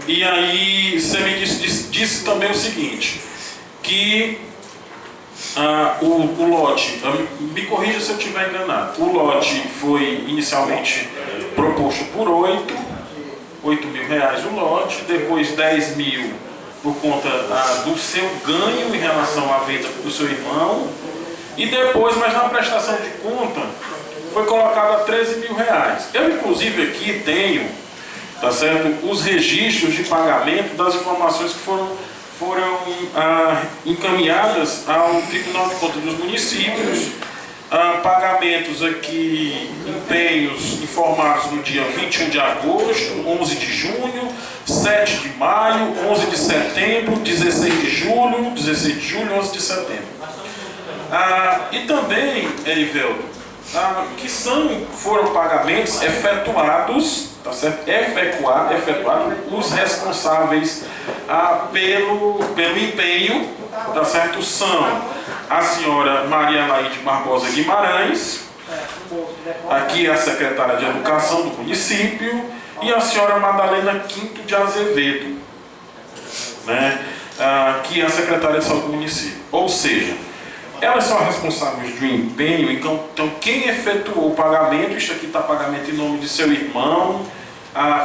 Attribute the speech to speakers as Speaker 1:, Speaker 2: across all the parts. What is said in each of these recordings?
Speaker 1: E aí você me disse também o seguinte, que o lote, me corrija se eu estiver enganado, o lote foi inicialmente proposto por 8 mil reais o lote, depois 10 mil por conta do seu ganho em relação à venda do seu irmão, e depois, mas na prestação de conta, foi colocado a 13 mil reais. Eu, inclusive, aqui tenho, tá certo, os registros de pagamento das informações que foram encaminhadas ao Tribunal de Contas dos Municípios, pagamentos aqui, empenhos informados no dia 21 de agosto, 11 de junho, 7 de maio, 11 de setembro, 16 de julho, 11 de setembro. E também, Erivelto, que foram pagamentos efetuados, tá certo? Efetuados os responsáveis pelo empenho, tá certo? São a senhora Maria Laide Barbosa Guimarães, aqui é a secretária de Educação do município, e a senhora Madalena Quinto de Azevedo, né? Que é a secretária de Saúde do município. Ou seja, elas são responsáveis do empenho. Então quem efetuou o pagamento, isso aqui está pagamento em nome de seu irmão,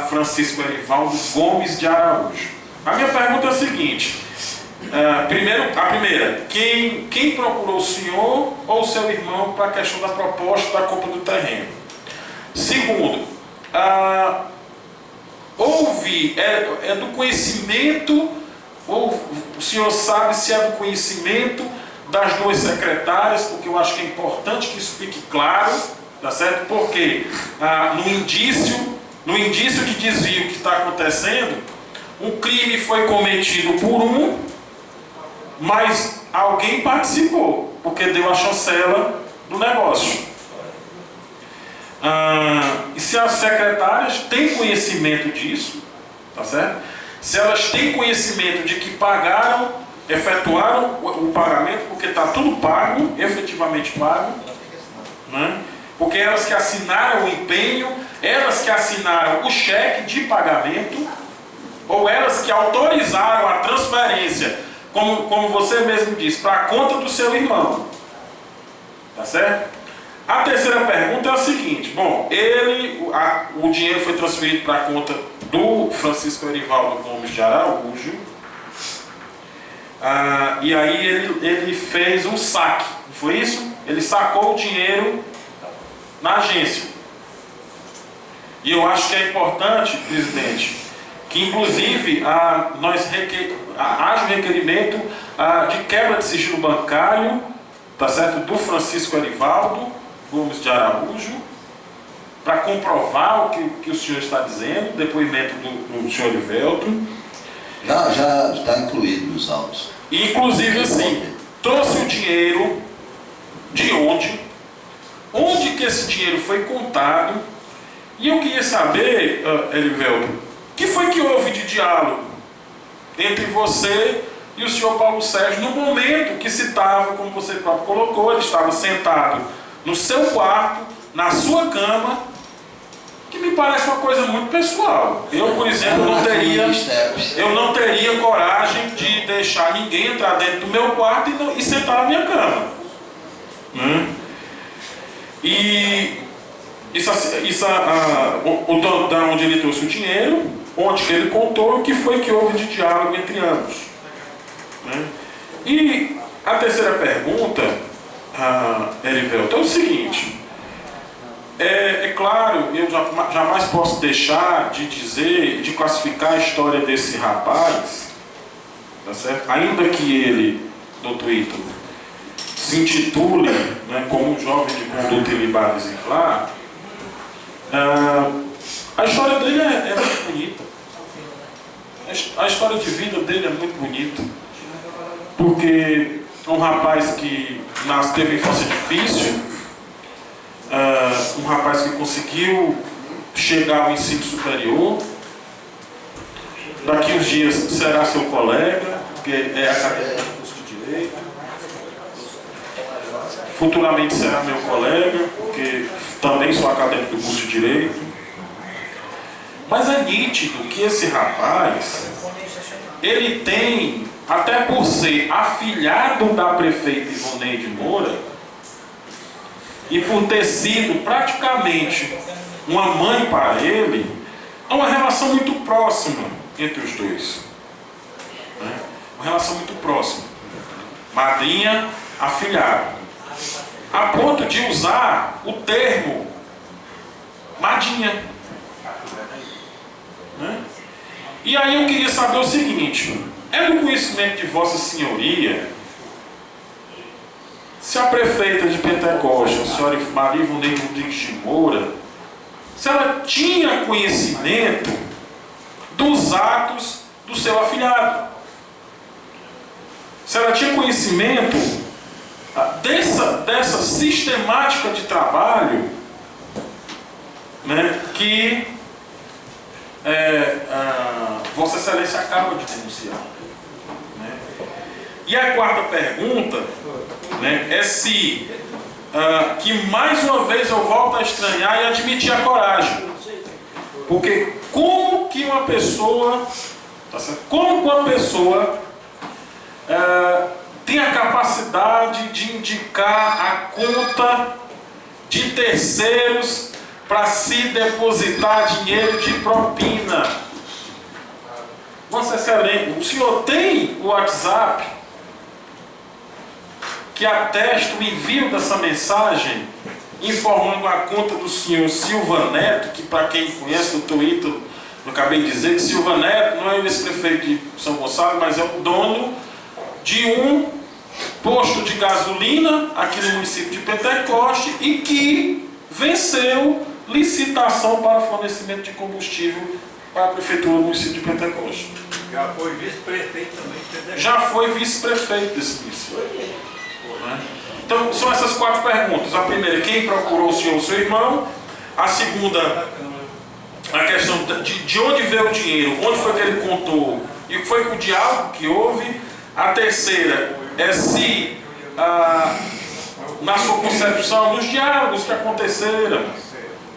Speaker 1: Francisco Erivaldo Gomes de Araújo. A minha pergunta é a seguinte: a primeira, quem procurou o senhor ou o seu irmão para a questão da proposta da compra do terreno? Segundo, é do conhecimento, ou o senhor sabe se é do conhecimento das duas secretárias, porque eu acho que é importante que isso fique claro, tá certo? Porque no indício de desvio que está acontecendo, o crime foi cometido por mas alguém participou, porque deu a chancela do negócio. E se as secretárias têm conhecimento disso, tá certo? Se elas têm conhecimento de que efetuaram o pagamento, porque está tudo pago, efetivamente pago, né? Porque elas que assinaram o empenho, elas que assinaram o cheque de pagamento, ou elas que autorizaram a transferência, como você mesmo disse, para a conta do seu irmão. Tá certo? A terceira pergunta é a seguinte: bom, o dinheiro foi transferido para a conta do Francisco Erivaldo Gomes de Araújo, e aí ele fez um saque, não foi isso? Ele sacou o dinheiro na agência. E eu acho que é importante, presidente, que inclusive haja um requerimento de quebra de sigilo bancário, tá certo? Do Francisco Erivaldo Gomes de Araújo, para comprovar o que o senhor está dizendo, o depoimento do senhor Erivelto.
Speaker 2: Já está incluído nos autos.
Speaker 1: E, inclusive, assim, trouxe o dinheiro de onde que esse dinheiro foi contado, e eu queria saber, Erivelto, o que foi que houve de diálogo entre você e o senhor Paulo Sérgio no momento que se estava, como você próprio colocou, ele estava sentado no seu quarto, na sua cama, que me parece uma coisa muito pessoal. Eu, por exemplo, não teria coragem de deixar ninguém entrar dentro do meu quarto e sentar na minha cama. E onde ele trouxe o dinheiro, onde ele contou, o que foi que houve de diálogo entre ambos. E a terceira pergunta, Erivelto, é o seguinte: é claro, eu jamais posso deixar de dizer, de classificar a história desse rapaz, tá certo? Ainda que ele, doutor Ítalo, se intitule, né, como um jovem de conduta ilibada exemplar, a história dele é muito bonita. A história de vida dele é muito bonita, porque é um rapaz que teve infância difícil, um rapaz que conseguiu chegar ao ensino superior, daqui uns dias será seu colega, porque é acadêmico do curso de Direito, futuramente será meu colega, porque também sou acadêmico do curso de Direito. Mas é nítido que esse rapaz, ele tem, até por ser afilhado da prefeita Ivoneide Moura, e por ter sido praticamente uma mãe para ele, há uma relação muito próxima entre os dois. Né? Uma relação muito próxima. Madrinha, afilhado. A ponto de usar o termo madrinha. Né? E aí eu queria saber o seguinte: é do conhecimento de Vossa Senhoria se a prefeita de Pentecostes, a senhora Maria Ivoneide Rodrigues de Moura, se ela tinha conhecimento dos atos do seu afilhado? Se ela tinha conhecimento dessa sistemática de trabalho, né, que Vossa Excelência acaba de denunciar. Né? E a quarta pergunta, né, é se, que mais uma vez eu volto a estranhar e admitir a coragem. Porque como que uma pessoa, tá certo? Como que uma pessoa tem a capacidade de indicar a conta de terceiros para se depositar dinheiro de propina? Vossa Excelência, o senhor tem o WhatsApp que atesta o envio dessa mensagem informando a conta do senhor Silva Neto, que, para quem conhece o Twitter, eu acabei de dizer que Silva Neto não é o ex-prefeito de São Gonçalo, mas é o dono de um posto de gasolina aqui no município de Pentecoste e que venceu licitação para fornecimento de combustível para a prefeitura do município de Pentecoste.
Speaker 3: Já foi vice-prefeito também.
Speaker 1: Já foi vice-prefeito desse município. Né? Então, são essas quatro perguntas. A primeira, quem procurou o senhor ou seu irmão? A segunda, a questão de onde veio o dinheiro, onde foi que ele contou e o que foi com o diálogo que houve. A terceira é se, na sua concepção, nos diálogos que aconteceram,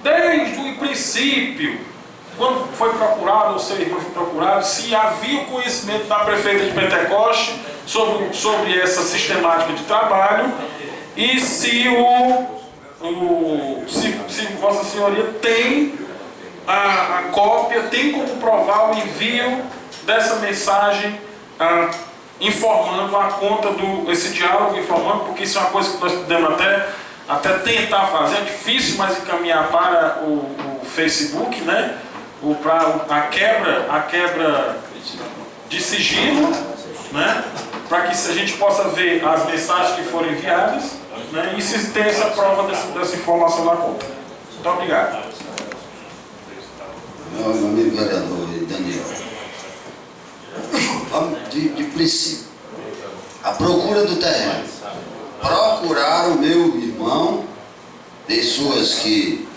Speaker 1: desde o princípio, quando foi procurado, ou seu irmão foi procurado, se havia o conhecimento da prefeita de Pentecoste sobre essa sistemática de trabalho e se Vossa Senhoria tem a cópia, tem como provar o envio dessa mensagem informando a conta esse diálogo, informando, porque isso é uma coisa que nós podemos até tentar fazer, é difícil, mas encaminhar para o Facebook, né? A quebra de sigilo, né? Para que a gente possa ver as mensagens que foram enviadas, né? E se tem essa prova dessa informação na conta. Muito obrigado.
Speaker 2: Meu amigo vereador Daniel, de princípio, a procura do terreno, procurar o meu irmão, pessoas que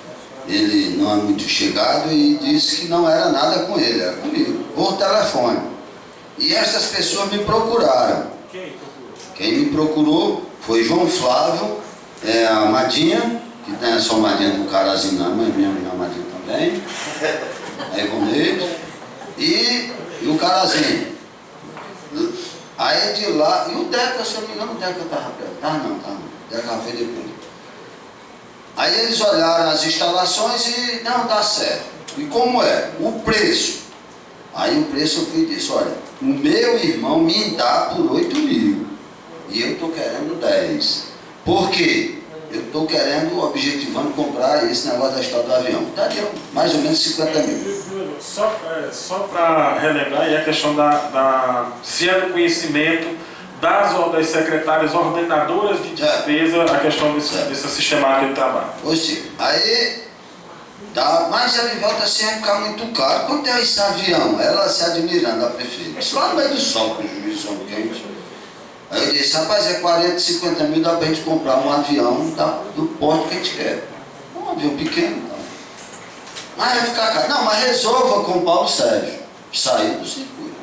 Speaker 2: ele não é muito chegado, e disse que não era nada com ele, era comigo, por telefone. E essas pessoas me procuraram. Quem me procurou foi João Flávio, a Madinha, que não é só Madinha do Carazinho, não, mas minha Madinha também, a Ivoneide, e o Carazinho. Aí de lá, e o Deca, se eu não me engano, o Deca estava perto. Não. Deca fez depois. Aí eles olharam as instalações e não, dá certo. E como é? O preço. Aí o preço eu fui e disse, olha, o meu irmão me dá por 8 mil. E eu estou querendo 10. Por quê? Eu estou querendo, objetivando comprar esse negócio da história do avião. Daria mais ou menos 50 mil.
Speaker 1: Só para relembrar, e a questão se é do conhecimento das secretárias ordenadoras de despesa, a questão dessa sistemática de trabalho.
Speaker 2: Ou seja, aí, mas ele volta assim a ficar muito caro. Quanto é esse avião? Ela se admirando, a prefeita. Isso lá no meio do sol, com o juiz sol quente. Aí eu disse, rapaz, 40, 50 mil dá pra gente comprar um avião do porte que a gente quer. Um avião pequeno, então. Mas vai ficar caro. Não, mas resolva com o Paulo Sérgio. Saiu do circuito.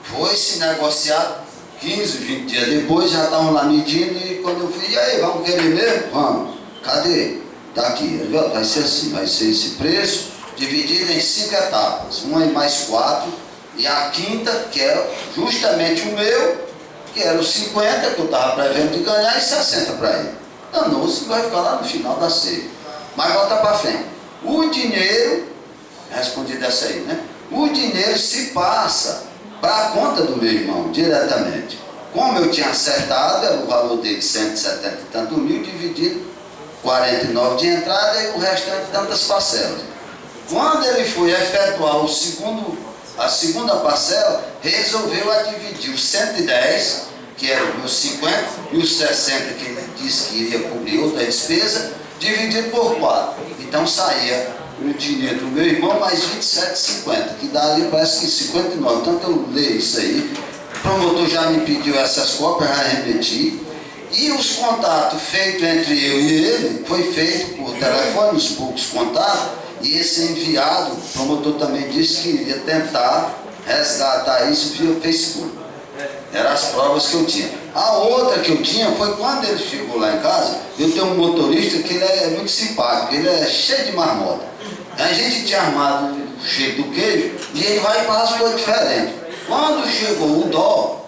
Speaker 2: Foi se negociar 15, 20 dias depois, já estavam lá medindo, e quando eu fui, e aí, vamos querer mesmo? Vamos. Cadê? Tá aqui. Ele, vai ser assim, vai ser esse preço, dividida em 5 etapas, uma e mais 4, e a quinta, que é justamente o meu, que era os 50 que eu estava prevendo de ganhar e 60 para ele. Danou-se, vai ficar lá no final da ceia. Mas volta para frente. O dinheiro, respondi dessa aí, né? O dinheiro se passa para a conta do meu irmão, diretamente. Como eu tinha acertado, era o valor dele 170 e tanto mil, dividido 49 de entrada e o restante tantas parcelas. Quando ele foi efetuar a segunda parcela, resolveu a dividir os 110, que eram os 50, e os 60 que ele disse que iria cobrir outra despesa, dividido por 4. Então saía o dinheiro do meu irmão mais 27,50, que dá ali parece que 59. Então eu leio isso aí. O promotor já me pediu essas cópias, já remeti. E os contatos feitos entre eu e ele, foi feito por telefone, os poucos contatos, e esse enviado, o promotor também disse que iria tentar resgatar isso via Facebook. Eram as provas que eu tinha. A outra que eu tinha foi quando ele chegou lá em casa, eu tenho um motorista que ele é muito simpático, ele é cheio de marmota. A gente tinha armado o cheiro do queijo e ele vai e faz coisas diferentes. Quando chegou o dó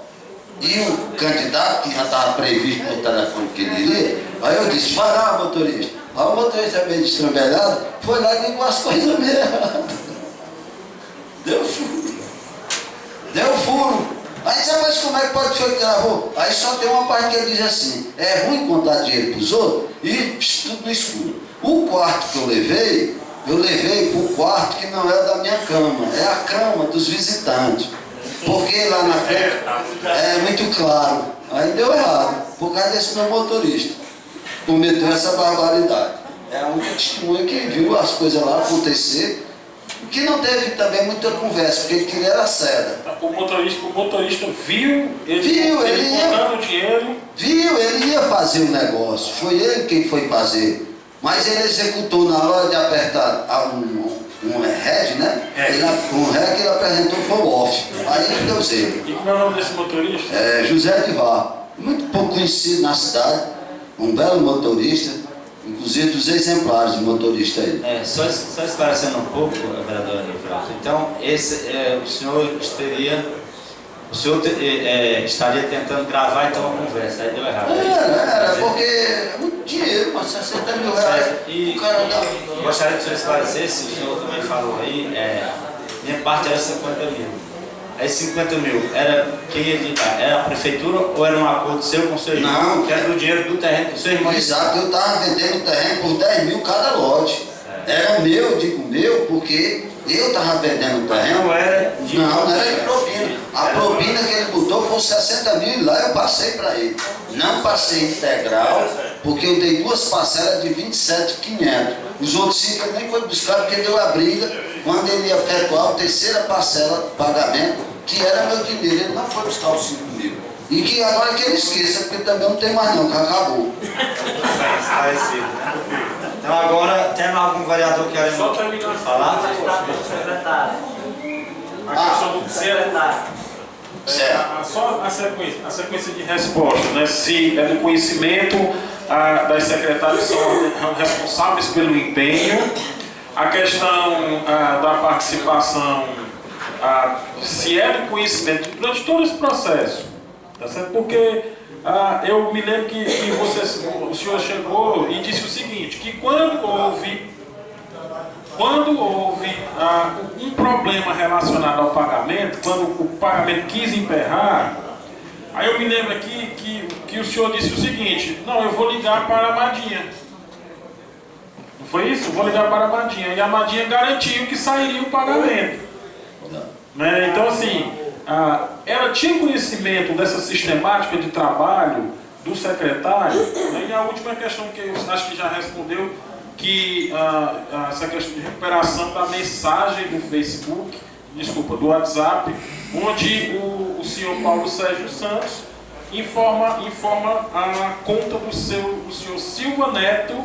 Speaker 2: e o candidato, que já estava previsto no telefone que ele iria, aí eu disse, vai lá, motorista. Aí o motorista meio destrambelhado foi lá e ligou as coisas meio erradas. Deu furo. Deu furo. Aí disse, mas como é que pode ser que gravou? Aí só tem uma parte que ele diz assim, é ruim contar dinheiro para os outros e tudo no escuro. O quarto que eu levei para o quarto que não é da minha cama, é a cama dos visitantes. Porque lá na frente é muito claro. Aí deu errado, por causa desse meu motorista. Cometeu essa barbaridade. É a única testemunha que viu as coisas lá acontecer, que não teve também muita conversa, porque ele queria era seda.
Speaker 1: O motorista viu
Speaker 2: ele
Speaker 1: contando o dinheiro.
Speaker 2: Viu, ele ia fazer o negócio, foi ele quem foi fazer. Mas ele executou na hora de apertar um REG, né? Um REG que ele apresentou foi o off. Aí ele deu zero.
Speaker 1: E como é o nome desse motorista?
Speaker 2: É José de Vá, muito pouco conhecido na cidade, um belo motorista, inclusive dos exemplares de motorista aí.
Speaker 4: Só esclarecendo um pouco, vereador Anifrado. Então, o senhor estaria tentando gravar então a conversa, aí deu errado.
Speaker 2: Era porque é muito dinheiro, mas 60 mil reais.
Speaker 4: E
Speaker 2: o cara dá.
Speaker 4: gostaria que o senhor esclarecesse, o senhor também falou aí, minha parte era 50 mil. Aí 50 mil, era quem ia editar? Era a prefeitura ou era um acordo seu com o seu irmão?
Speaker 2: Não.
Speaker 4: Que era do dinheiro do terreno do seu irmão?
Speaker 2: Exato, eu estava vendendo o terreno por 10 mil cada lote. Era meu, digo meu, porque eu estava vendendo o terreno.
Speaker 4: Não era de
Speaker 2: Não era de propina. A propina que ele botou foi 60 mil e lá eu passei para ele. Não passei integral, porque eu dei 2 parcelas de 27.500. Os outros 5 ele nem foi buscar porque deu a briga quando ele ia efetuar a terceira parcela de pagamento, que era meu dinheiro. Ele não foi buscar os 5 mil. E que agora que ele esqueça, porque também não tem mais não, que acabou.
Speaker 4: Esclarecido, né? Então agora, tem algum vereador que quer falar?
Speaker 1: A questão do secretário.
Speaker 2: Certo.
Speaker 1: Só a sequência de resposta, né? Se é do conhecimento das secretárias que são responsáveis pelo empenho, a questão da participação, se é do conhecimento durante todo esse processo, tá certo? Porque eu me lembro que o senhor chegou e disse o seguinte, que quando houve um problema relacionado ao pagamento, quando o pagamento quis emperrar, aí eu me lembro aqui que o senhor disse o seguinte, não, eu vou ligar para a Madinha. Não foi isso? Eu vou ligar para a Madinha. E a Madinha garantiu que sairia o pagamento. Né? Então assim, ela tinha conhecimento dessa sistemática de trabalho do secretário, né? E a última questão que eu acho que já respondeu, que essa questão de recuperação da mensagem do Facebook, do WhatsApp, onde o senhor Paulo Sérgio Santos informa a conta do senhor Silva Neto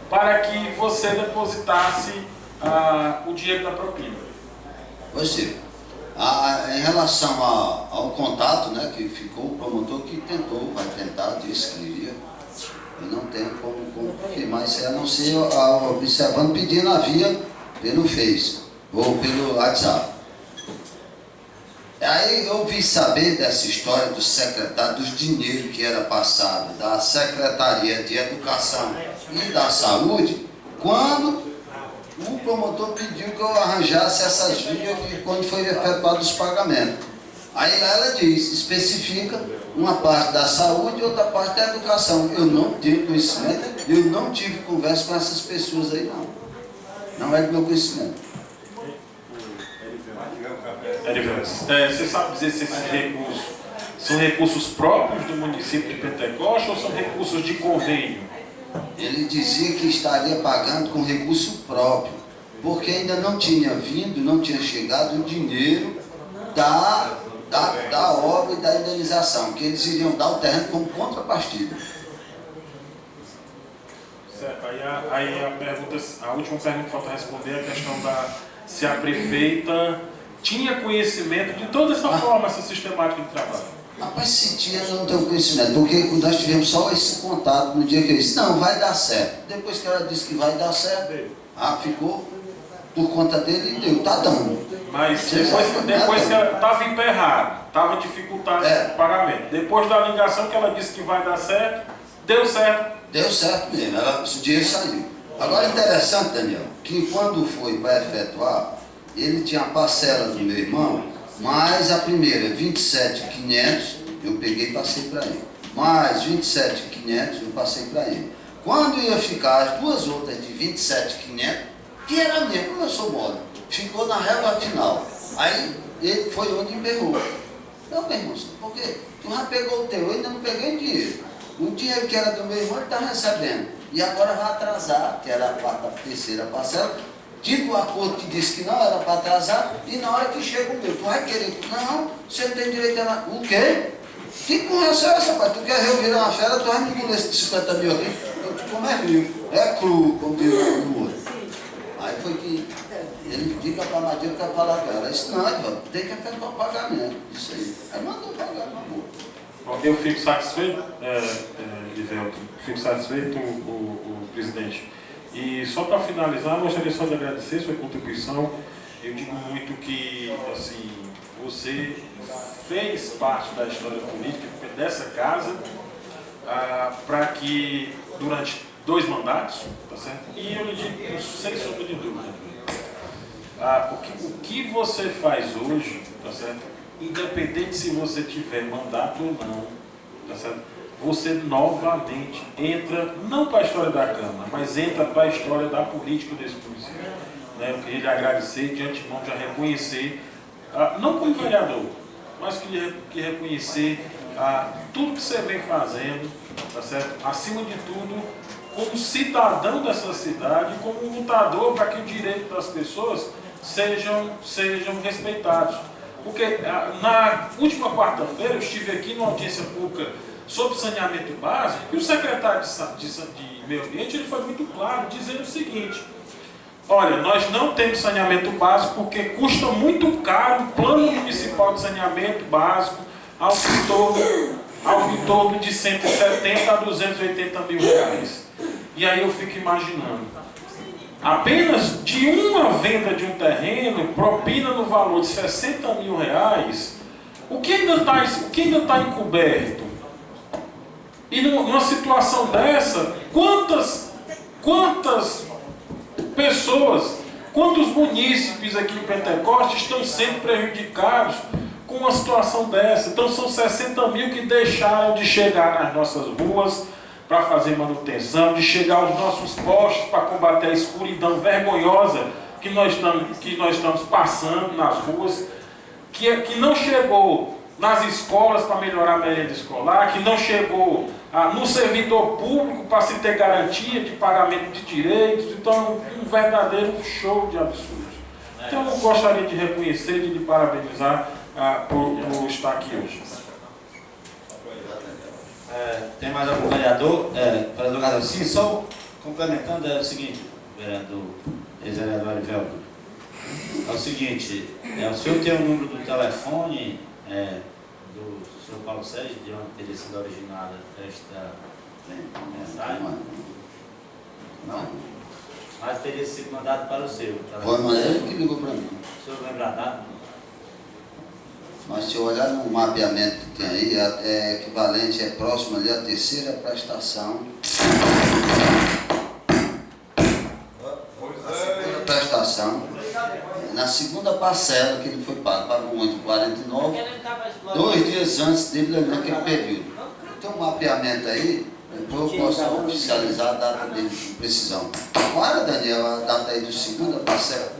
Speaker 1: para que você depositasse o dinheiro da propina.
Speaker 2: Pois é. Em relação ao contato, né, que ficou o promotor que vai tentar, disse que iria. Eu não tenho como confirmar isso, a não ser observando, pedindo a via pelo Face ou pelo WhatsApp. Aí eu vi saber dessa história do secretário, dos dinheiros que era passado da Secretaria de Educação e da Saúde, quando o promotor pediu que eu arranjasse essas vias quando foi efetuado os pagamentos. Aí lá ela diz, especifica uma parte da saúde e outra parte da educação. Eu não tenho conhecimento, eu não tive conversa com essas pessoas aí não. Não é do meu conhecimento.
Speaker 1: Você sabe dizer se esses recursos são recursos próprios do município de Pentecoste ou são recursos de convênio?
Speaker 2: Ele dizia que estaria pagando com recurso próprio, porque ainda não tinha vindo, não tinha chegado o dinheiro da obra e da indenização, que eles iriam dar o terreno como contrapartida.
Speaker 1: Certo, aí a última pergunta que falta responder é a questão se a prefeita tinha conhecimento de toda essa forma, essa sistemática de trabalho.
Speaker 2: Rapaz, se tinha, eu não tenho conhecimento, porque nós tivemos só esse contato no dia que eu disse, não, vai dar certo. Depois que ela disse que vai dar certo, ficou por conta dele e deu, tá dando.
Speaker 1: Mas depois que ela estava emperrado, estava dificultando o pagamento. Depois da ligação que ela disse que vai dar certo, deu certo.
Speaker 2: Deu certo mesmo, o dinheiro saiu. Agora interessante, Daniel, que quando foi para efetuar, ele tinha a parcela do meu irmão, mais a primeira, 27.500, eu peguei e passei para ele. Mais 27.500, eu passei para ele. Quando ia ficar as duas outras de 27.500, que era mesmo, como eu sou mole, ficou na régua final. Aí ele foi onde emperrou. Não, meu irmão, por quê? Tu já pegou o teu, eu ainda não peguei dinheiro. O dinheiro que era do meu irmão ele está recebendo. E agora vai atrasar, que era a terceira parcela. Tipo o acordo que disse que não era para atrasar, e na hora que chega o meu, tu vai querer, não, você não tem direito a nada. O quê? Que conversa é essa, pai? Tu quer revirar uma fera, tu vai me engolir esse 50 mil aqui, eu te como é vivo, é cru, como diz o outro. Aí foi que ele diga para a Madeira que ia falar com ela, disse, não, tem que efetuar o pagamento, isso aí mandou pagar, mamãe.
Speaker 1: Bom, eu fico satisfeito, Livelto, fico satisfeito, o presidente. E só para finalizar, eu gostaria só de agradecer sua contribuição. Eu digo muito que assim, você fez parte da história política dessa casa para que durante 2 mandatos, tá certo? E eu lhe digo, sem sombra de dúvida, o que você faz hoje, tá certo? Independente se você tiver mandato ou não, tá certo? Você novamente entra, não para a história da Câmara, mas entra para a história da política desse município. Eu queria lhe agradecer, de antemão, já reconhecer, não como vereador, mas que reconhecer tudo que você vem fazendo, tá certo? Acima de tudo, como cidadão dessa cidade, como lutador para que o direito das pessoas sejam respeitados. Porque na última quarta-feira eu estive aqui numa audiência pública sobre saneamento básico, e o secretário de Meio Ambiente ele foi muito claro, dizendo o seguinte: olha, nós não temos saneamento básico porque custa muito caro o plano municipal de saneamento básico ao em torno de 170 a 280 mil reais. E aí eu fico imaginando, apenas de uma venda de um terreno, propina no valor de 60 mil reais, o que ainda está encoberto? E numa situação dessa, quantas pessoas, quantos munícipes aqui em Pentecoste estão sendo prejudicados com uma situação dessa? Então são 60 mil que deixaram de chegar nas nossas ruas para fazer manutenção, de chegar aos nossos postos para combater a escuridão vergonhosa que nós estamos passando nas ruas, que não chegou nas escolas para melhorar a merenda escolar, que não chegou no servidor público para se ter garantia de pagamento de direitos. Então, um verdadeiro show de absurdos. Então, eu gostaria de reconhecer e de lhe parabenizar por estar aqui hoje.
Speaker 4: Tem mais algum vereador? Vereador Carlos, sim, só complementando, é o seguinte, vereador, ex-vereador Arivelto, é o seguinte, o senhor tem o número do telefone do senhor Paulo Sérgio, de onde teria sido originada esta mensagem?
Speaker 2: Não.
Speaker 4: mas teria sido mandado para o seu.
Speaker 2: Foi, mas ele que ligou para mim.
Speaker 4: O senhor lembra a data?
Speaker 2: Mas se eu olhar no mapeamento que tem aí, é equivalente, é próximo ali à terceira prestação. A segunda prestação. Na segunda parcela que ele foi pago, pagou muito, 49, 2 dias antes dele, naquele período. Tem um mapeamento aí, depois eu posso oficializar a data dele com precisão. Agora, Daniel, a data aí do segunda parcela.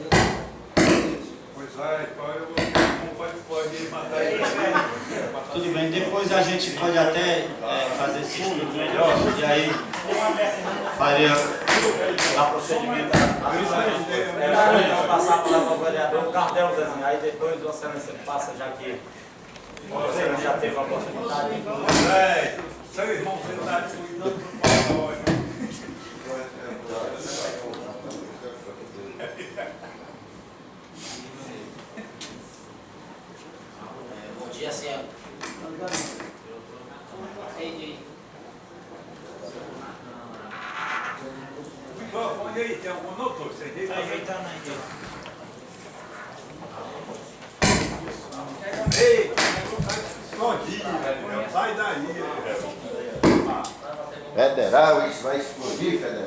Speaker 3: Pois é, então eu pode mandar ele.
Speaker 4: Tudo bem, depois a gente pode até fazer esse estudo melhor, e aí faria o procedimento. Passar para o vereador, cartel, Zezinho, aí depois você passa, já que você já teve a oportunidade.
Speaker 3: É, seu irmão está cuidando do papai.
Speaker 4: Bom dia, senhor.
Speaker 3: O microfone aí, tem algum outro? Você deixa
Speaker 4: Ajeitando aqui.
Speaker 3: Ei, escondido, velho. Sai daí.
Speaker 5: Federal, isso vai explodir, federal.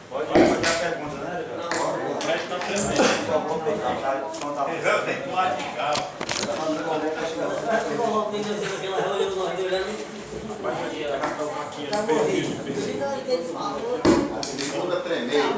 Speaker 4: Pode fazer a pergunta, né, Legal? O prédio está tremendo.
Speaker 3: Já tem que lá de casa.
Speaker 5: Segunda tremeira,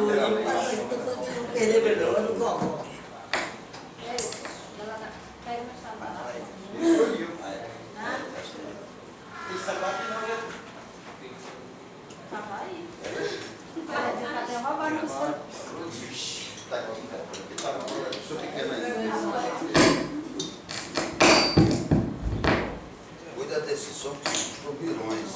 Speaker 2: Cuida desses som que são turbirões.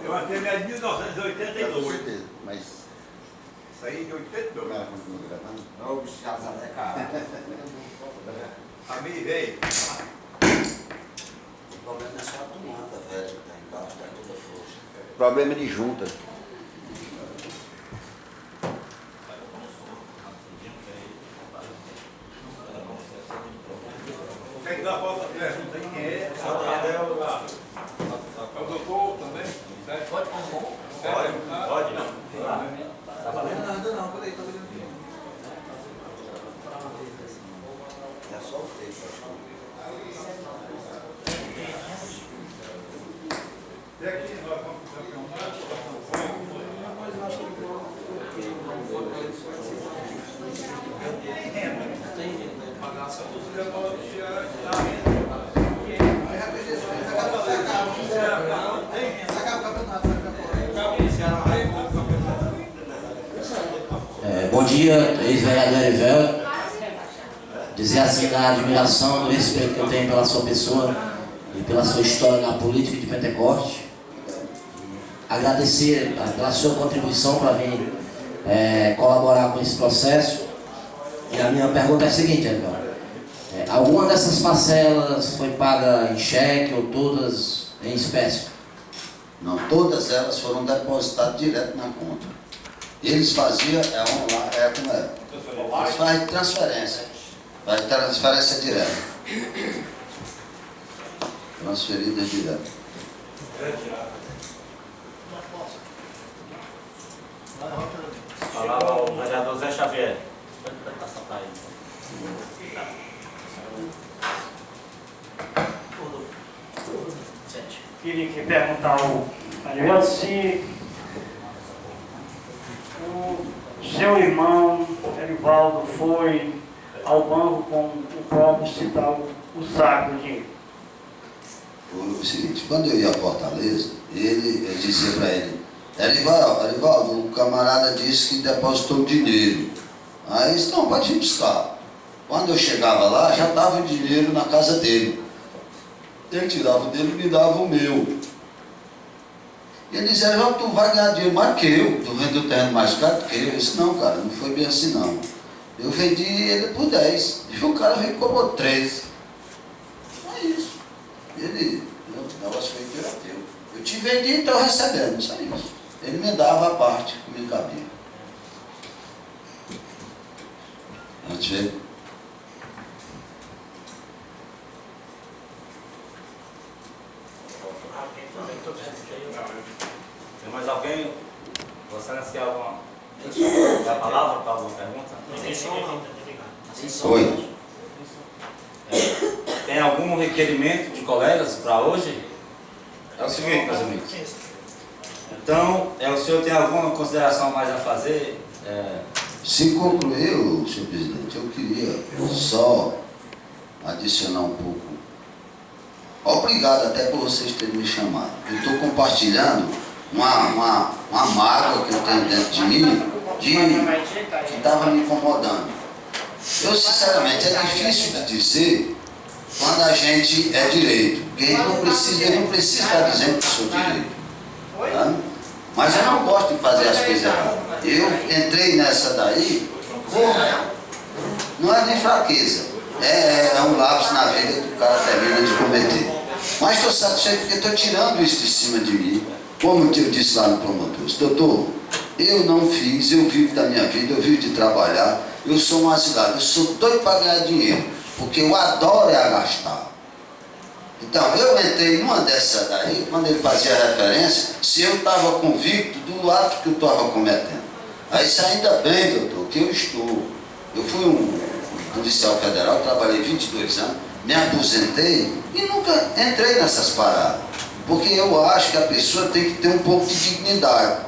Speaker 3: Eu andei em 1982.
Speaker 5: mas
Speaker 3: Isso aí de 82.
Speaker 5: não, o bicho já é caro.
Speaker 3: A minha veio.
Speaker 2: O problema é só a tomada velha que está embaixo, está toda frouxa.
Speaker 5: Problema de junta.
Speaker 3: Quer que dá a volta pergunta aí quem é? É o doutor também? Pode?
Speaker 4: Pode, não. Tá valendo?
Speaker 2: É só o texto, acho que.
Speaker 3: E aqui nós vamos para o campeonato.
Speaker 6: Bom dia, ex-vereador Erivelto. Dizer assim da admiração, do respeito que eu tenho pela sua pessoa e pela sua história na política de Pentecoste. Agradecer pela sua contribuição para vir colaborar com esse processo. E a minha pergunta é a seguinte, Erivelto. Alguma dessas parcelas foi paga em cheque ou todas em espécie?
Speaker 2: Não, todas elas foram depositadas direto na conta. Eles faziam, como é? Eles fazem transferência. Faz transferência direta. Transferida direta.
Speaker 4: Falava o vereador Zé Xavier. Pode passar para ele.
Speaker 7: Queria aqui perguntar ao Ariel se o seu irmão Erivaldo foi ao banco com o próprio citar o saco de
Speaker 2: O seguinte, quando eu ia a Fortaleza, eu dizia para ele, Erivaldo, o camarada disse que depositou dinheiro. Aí ele disse, não, pode ir buscar. Quando eu chegava lá, já estava o dinheiro na casa dele. Ele tirava o dele e me dava o meu. E eles disseram, tu vai ganhar dinheiro mais que eu, tu vendeu o terreno mais caro do que eu. Eu disse, não, cara, não foi bem assim não. Eu vendi ele por 10, e o cara veio e cobrou 13. É isso. Ele, o negócio foi que era teu. Eu te vendi e estou recebendo, só isso. Ele me dava a parte que me cabia. Vamos ver.
Speaker 4: Tem mais alguém? Você não quer alguma palavra para alguma pergunta?
Speaker 2: Oi.
Speaker 4: Tem algum requerimento de colegas para hoje? É o seguinte, meus amigos. Então, o senhor tem alguma consideração mais a fazer?
Speaker 2: Se concluiu, senhor presidente, eu queria só adicionar um pouco. Obrigado até por vocês terem me chamado. Eu estou compartilhando uma mágoa que eu tenho dentro de mim, que estava me incomodando. Eu, sinceramente, é difícil de dizer quando a gente é direito, porque ele não precisa estar dizendo que sou direito. Tá? Mas eu não gosto de fazer as coisas erradas. Eu entrei nessa daí, não é de fraqueza, é um lapso na vida que o cara termina de cometer. Mas estou satisfeito porque estou tirando isso de cima de mim. Como eu disse lá no promotor, doutor, eu não fiz, eu vivo da minha vida, eu vivo de trabalhar, eu sou um asilado, eu sou doido para ganhar dinheiro, porque eu adoro gastar. Então, eu entrei numa dessa daí, quando ele fazia referência, se eu estava convicto do ato que eu estava cometendo. Aí isso ainda bem, doutor, que eu estou. Eu fui um policial federal, trabalhei 22 anos, me aposentei e nunca entrei nessas paradas. Porque eu acho que a pessoa tem que ter um pouco de dignidade.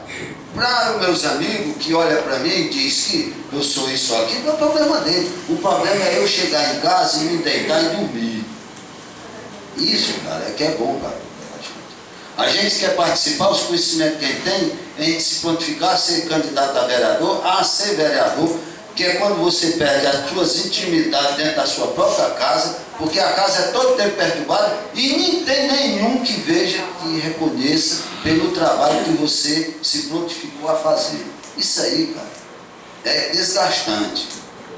Speaker 2: Para os meus amigos que olham para mim e dizem que eu sou isso aqui, não é o problema dele. O problema é eu chegar em casa e me deitar e dormir. Isso, cara, é que é bom, cara. A gente quer participar, os conhecimentos que a gente tem, a gente se prontificar a ser candidato a vereador, a ser vereador, que é quando você perde as suas intimidades dentro da sua própria casa, porque a casa é todo tempo perturbada e nem tem nenhum que veja e reconheça pelo trabalho que você se prontificou a fazer. Isso aí, cara, é desgastante.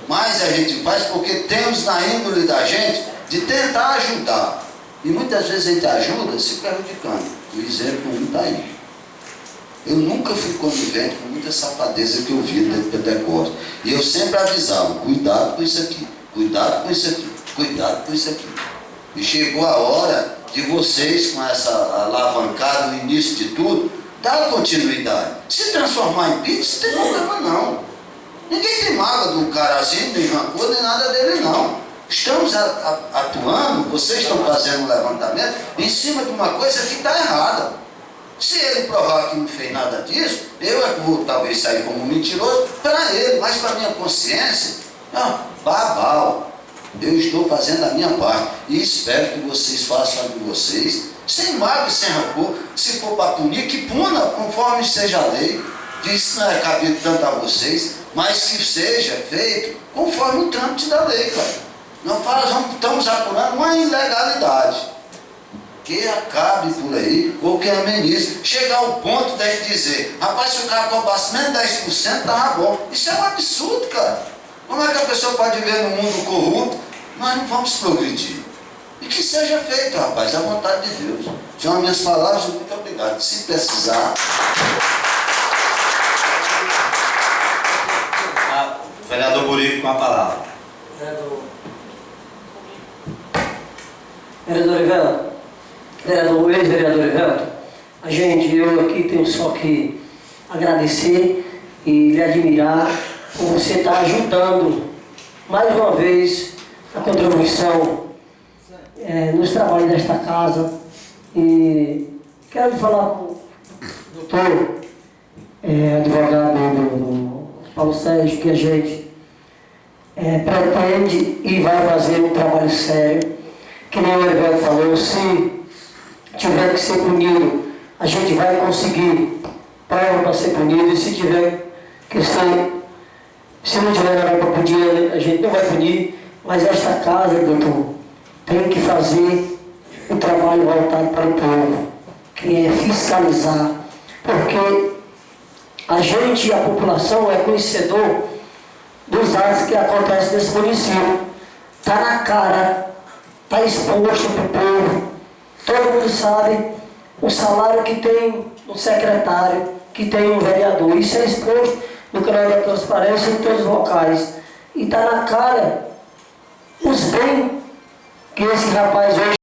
Speaker 2: Mas a gente faz porque temos na índole da gente de tentar ajudar. E muitas vezes a gente ajuda se prejudicando. O exemplo não está aí. Eu nunca fui conivente com muita safadeza que eu vi dentro do Pentecostes. E eu sempre avisava, cuidado com isso aqui, cuidado com isso aqui, cuidado com isso aqui. E chegou a hora de vocês, com essa alavancada no início de tudo, dar continuidade. Se transformar em pix, não tem problema não. Ninguém tem mágoa do cara assim, nem rancor, nem nada dele não. Estamos atuando, vocês estão fazendo um levantamento em cima de uma coisa que está errada. Se ele provar que não fez nada disso, eu vou talvez sair como mentiroso para ele, mas para a minha consciência, não, babau. Eu estou fazendo a minha parte e espero que vocês façam a de vocês, sem mágoa e sem rancor. Se for para punir, que puna, conforme seja a lei. Diz que não é cabido tanto a vocês, mas que seja feito conforme o trâmite da lei, cara. Nós estamos apurando uma ilegalidade. Que acabe por aí, ou que amenize. Chegar ao ponto de a gente dizer, rapaz, se o cara cobrasse menos 10%, estava bom. Isso é um absurdo, cara. Como é que a pessoa pode viver num mundo corrupto? Nós não vamos progredir. E que seja feito, rapaz, à vontade de Deus. São as minhas palavras, muito obrigado. Se precisar.
Speaker 4: Vereador Burico com a palavra.
Speaker 8: Vereador Ivelto, ex-vereador Ivelto, eu aqui tenho só que agradecer e lhe admirar por você estar ajudando mais uma vez a contribuição nos trabalhos desta casa. E quero falar com o doutor, advogado do Paulo Sérgio, que a gente pretende e vai fazer um trabalho sério. Que nem o Evelio falou, se tiver que ser punido, a gente vai conseguir prova para ser punido, e se tiver que ser, se não tiver nada para punir, a gente não vai punir, mas esta casa, doutor, tem que fazer um trabalho voltado para o povo, que é fiscalizar porque a gente e a população é conhecedor dos atos que acontecem nesse município. Está na cara, está exposto para o povo, todo mundo sabe o salário que tem um secretário, que tem um vereador. Isso é exposto no canal da transparência em todos os locais. E está na cara os bens que esse rapaz hoje